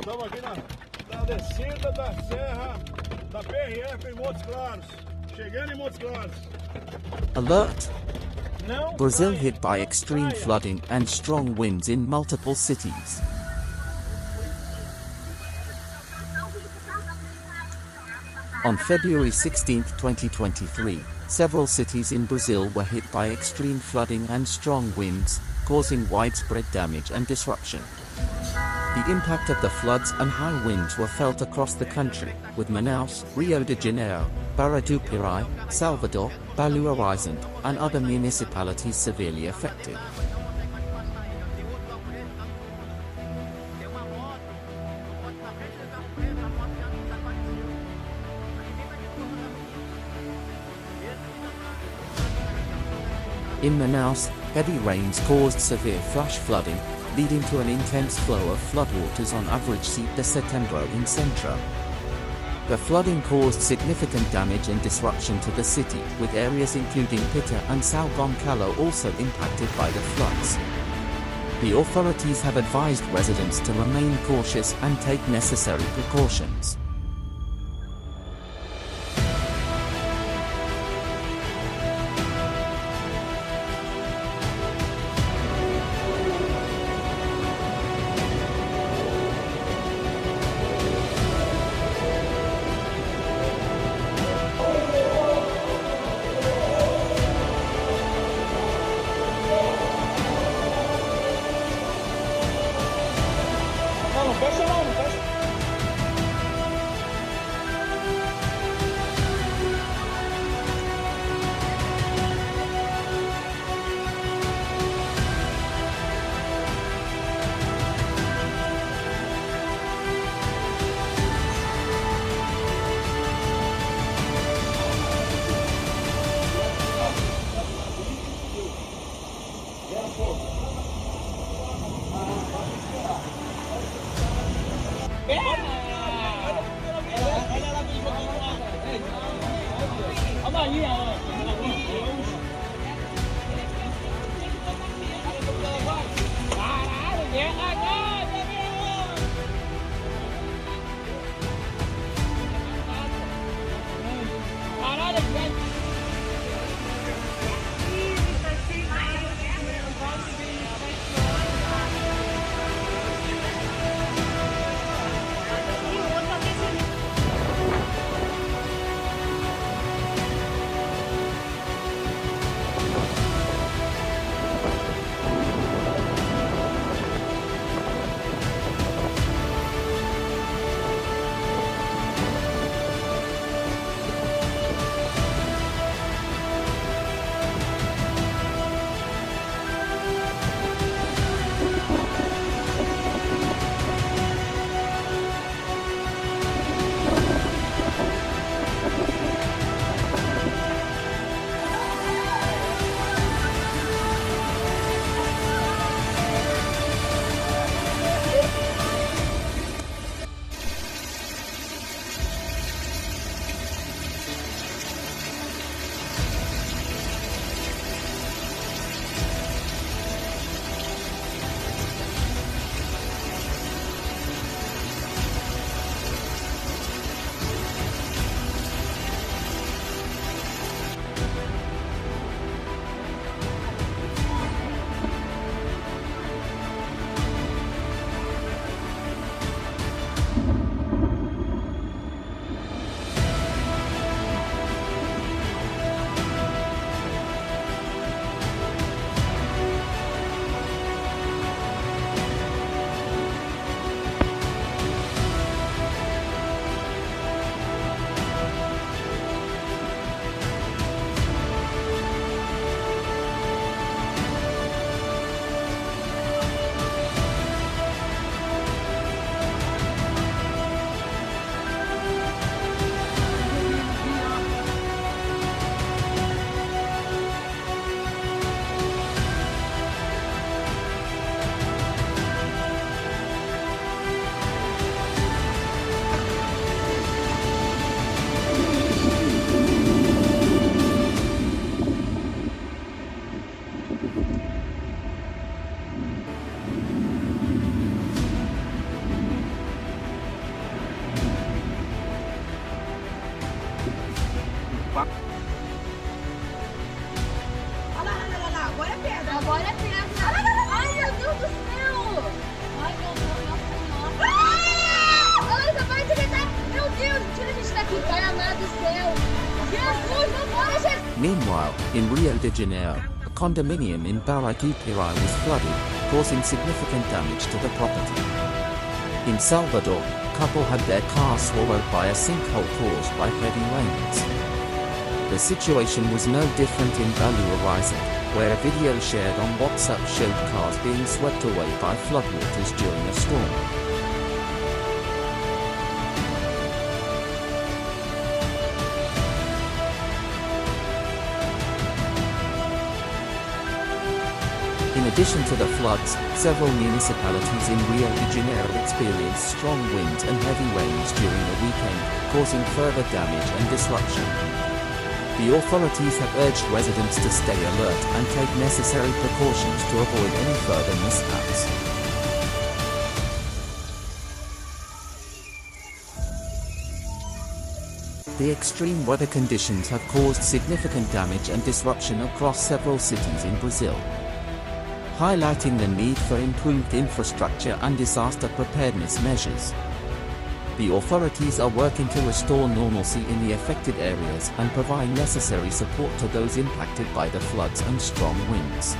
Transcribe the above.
Estamos aqui na descida da serra da PRF em Montes Claros. Chegando em Montes Claros. Alert! Não Brazil caia, hit by não extreme caia. flooding and strong winds in multiple cities. On February 16, 2023, several cities in Brazil were hit by extreme flooding and strong winds, causing widespread damage and disruption. The impact of the floods and high winds were felt across the country, with Manaus, Rio de Janeiro, Barra do Pirai, Salvador, Belo Horizonte, and other municipalities severely affected. In Manaus, heavy rains caused severe flash flooding, leading to an intense flow of floodwaters on average Sete de Setembro in Centro. The flooding caused significant damage and disruption to the city, with areas including Pita and São Gonçalo also impacted by the floods. The authorities have advised residents to remain cautious and take necessary precautions. Não, não fecha não, não fecha. In Rio de Janeiro, a condominium in Barra, Pirai was flooded, causing significant damage to the property. In Salvador, a couple had their car swallowed by a sinkhole caused by heavy rains. The situation was no different in Belo Horizonte, where a video shared on WhatsApp showed cars being swept away by floodwaters during a storm. In addition to the floods, several municipalities in Rio de Janeiro experienced strong winds and heavy rains during the weekend, causing further damage and disruption. The authorities have urged residents to stay alert and take necessary precautions to avoid any further mishaps. The extreme weather conditions have caused significant damage and disruption across several cities in Brazil, highlighting the need for improved infrastructure and disaster preparedness measures. The authorities are working to restore normalcy in the affected areas and provide necessary support to those impacted by the floods and strong winds.